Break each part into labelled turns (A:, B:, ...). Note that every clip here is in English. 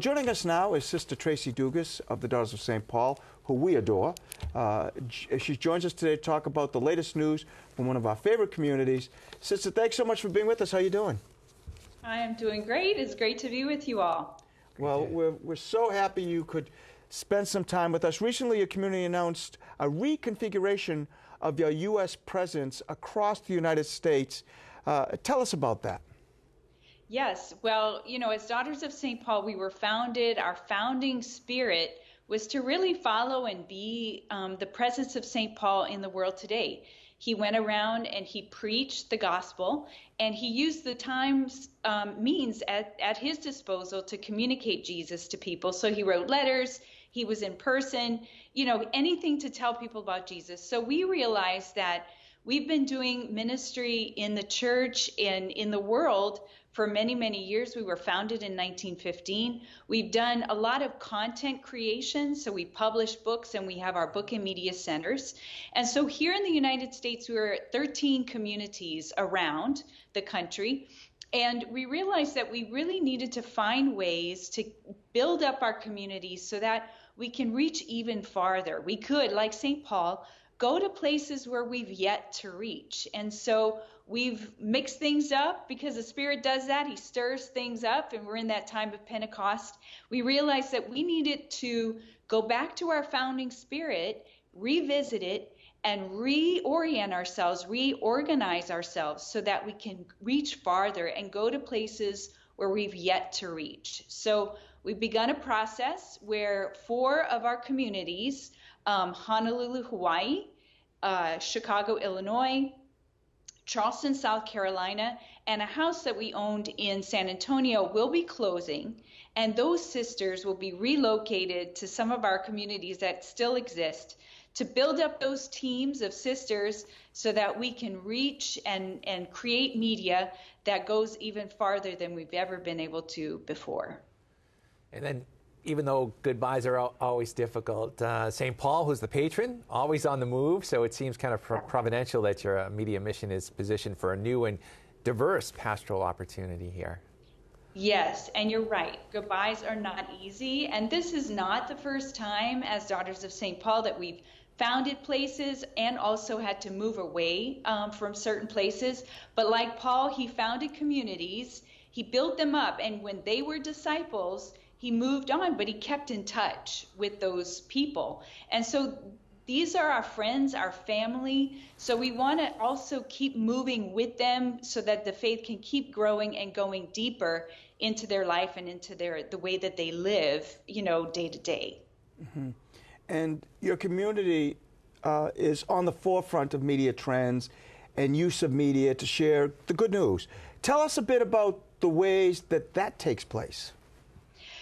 A: Joining us now is Sister Tracey Dugas of the Daughters of St. Paul, who we adore. She joins us today to talk about the latest news from one of our favorite communities. Sister, thanks so much for being with us. How are you doing?
B: I am doing great. It's great to be with you all.
A: Well, we're so happy you could spend some time with us. Recently, your community announced a reconfiguration of your U.S. presence across the United States. Tell us about that.
B: Yes, well, as Daughters of St. Paul, we were founded, our founding spirit was to really follow and be the presence of St. Paul in the world today. He went around and he preached the gospel, and he used the times means at his disposal to communicate Jesus to people. So he wrote letters, he was in person, anything to tell people about Jesus. So we realized that we've been doing ministry in the church and in the world for many, many years. We were founded in 1915. We've done a lot of content creation. So we publish books and we have our book and media centers. And so here in the United States, we're at 13 communities around the country. And we realized that we really needed to find ways to build up our communities so that we can reach even farther. We could, like St. Paul, go to places where we've yet to reach. And so we've mixed things up because the Spirit does that. He stirs things up, and we're in that time of Pentecost. We realized that we needed to go back to our founding spirit, revisit it, and reorient ourselves, reorganize ourselves so that we can reach farther and go to places where we've yet to reach. So we've begun a process where 4 of our communities, Honolulu, Hawaii, Chicago, Illinois, Charleston, South Carolina, and a house that we owned in San Antonio will be closing, and those sisters will be relocated to some of our communities that still exist to build up those teams of sisters so that we can reach and create media that goes even farther than we've ever been able to before.
C: And then, even though goodbyes are always difficult, St. Paul, who's the patron, always on the move, so it seems kind of providential that your media mission is positioned for a new and diverse pastoral opportunity here.
B: Yes, and you're right. Goodbyes are not easy, and this is not the first time as Daughters of St. Paul that we've founded places and also had to move away from certain places. But like Paul, he founded communities, he built them up, and when they were disciples, he moved on, but he kept in touch with those people. And so these are our friends, our family. So we want to also keep moving with them so that the faith can keep growing and going deeper into their life and into the way that they live, day to day.
A: Mm-hmm. And your community is on the forefront of media trends and use of media to share the good news. Tell us a bit about the ways that takes place.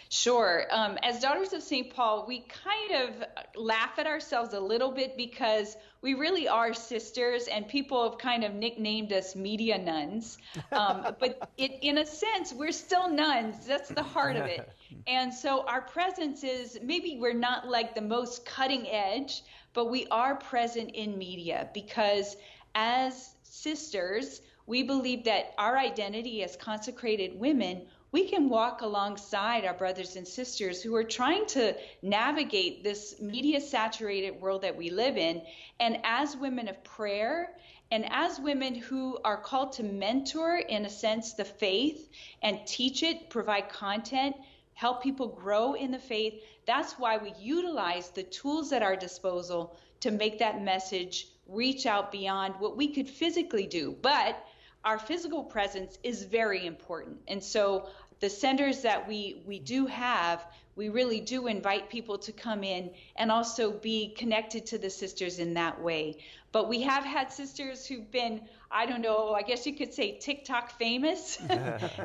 B: Sure. As Daughters of St. Paul, we kind of laugh at ourselves a little bit because we really are sisters, and people have kind of nicknamed us media nuns. But in a sense, we're still nuns. That's the heart of it. And so our presence is, maybe we're not like the most cutting edge, but we are present in media because as sisters, we believe that our identity as consecrated women, we can walk alongside our brothers and sisters who are trying to navigate this media-saturated world that we live in. And as women of prayer, and as women who are called to mentor, in a sense, the faith and teach it, provide content, help people grow in the faith, that's why we utilize the tools at our disposal to make that message reach out beyond what we could physically do. But our physical presence is very important. And so the centers that we do have, we really do invite people to come in and also be connected to the sisters in that way. But we have had sisters who've been, I don't know, I guess you could say TikTok famous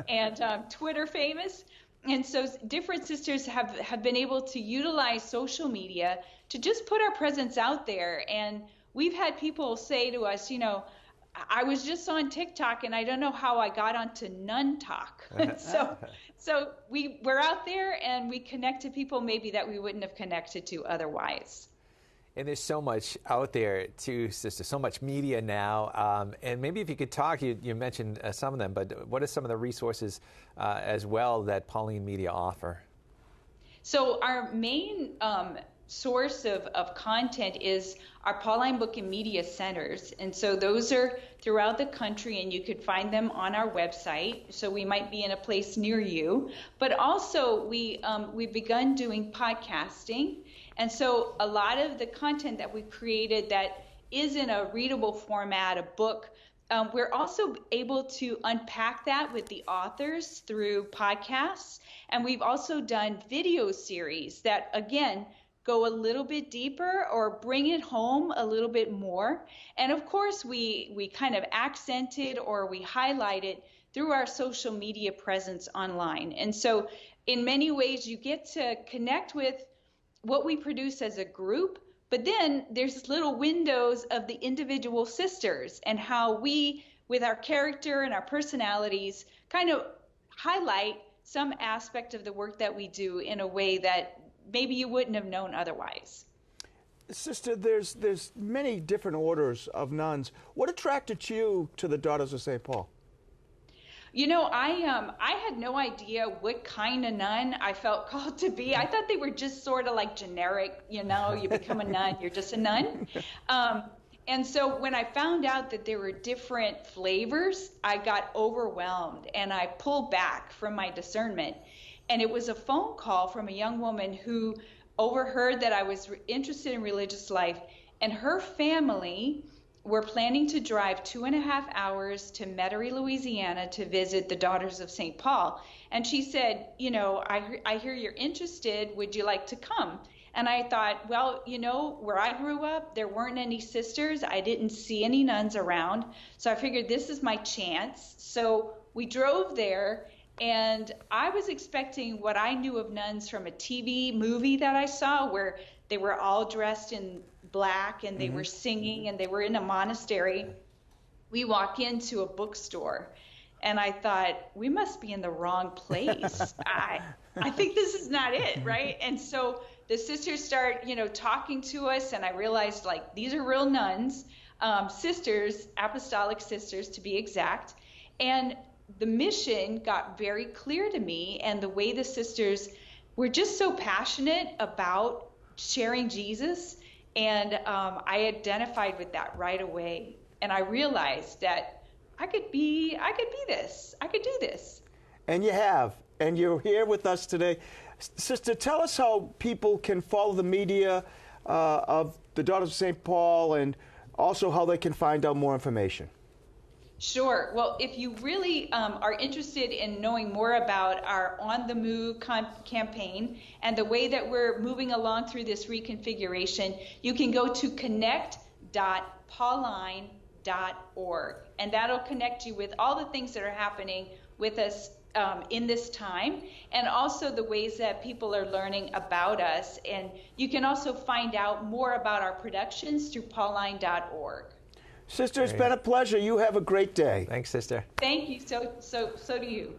B: and Twitter famous. And so different sisters have been able to utilize social media to just put our presence out there. And we've had people say to us, I was just on TikTok and I don't know how I got onto Nun Talk. So we're out there and we connect to people maybe that we wouldn't have connected to otherwise.
C: And there's so much out there, too, Sister, so much media now. And maybe if you could talk, you mentioned some of them, but what are some of the resources as well that Pauline Media offer?
B: So our main source of content is our Pauline Book and Media Centers. And so those are throughout the country, and you could find them on our website. So we might be in a place near you. But also we've begun doing podcasting. And so a lot of the content that we've created that is in a readable format, a book, we're also able to unpack that with the authors through podcasts. And we've also done video series that, again, go a little bit deeper or bring it home a little bit more. And of course, we kind of accent it or we highlight it through our social media presence online. And so in many ways, you get to connect with what we produce as a group, but then there's little windows of the individual sisters and how we, with our character and our personalities, kind of highlight some aspect of the work that we do in a way that maybe you wouldn't have known otherwise.
A: Sister, there's many different orders of nuns. What attracted you to the Daughters of St. Paul?
B: You know, I had no idea what kind of nun I felt called to be. I thought they were just sort of like generic, you know, you become a nun, you're just a nun. And so when I found out that there were different flavors, I got overwhelmed and I pulled back from my discernment. And it was a phone call from a young woman who overheard that I was interested in religious life, and her family were planning to drive 2.5 hours to Metairie, Louisiana to visit the Daughters of St. Paul. And she said, you know, I hear you're interested. Would you like to come? And I thought, well, you know, where I grew up, there weren't any sisters. I didn't see any nuns around. So I figured this is my chance. So we drove there, and I was expecting what I knew of nuns from a TV movie that I saw where they were all dressed in black and they were singing and they were in a monastery. We walk into a bookstore and I thought, we must be in the wrong place. I think this is not it, right? And so the sisters start, you know, talking to us, and I realized, like, these are real nuns, sisters, apostolic sisters to be exact. And the mission got very clear to me, and the way the sisters were just so passionate about sharing Jesus, and I identified with that right away. And I realized that I could do this.
A: And you have, and you're here with us today. Sister, tell us how people can follow the media of the Daughters of St. Paul, and also how they can find out more information.
B: Sure. Well, if you really are interested in knowing more about our On the Move campaign and the way that we're moving along through this reconfiguration, you can go to connect.pauline.org, and that'll connect you with all the things that are happening with us in this time, and also the ways that people are learning about us. And you can also find out more about our productions through pauline.org.
A: Sister, it's been a pleasure. You have a great day.
C: Thanks, sister.
B: Thank you. So do you.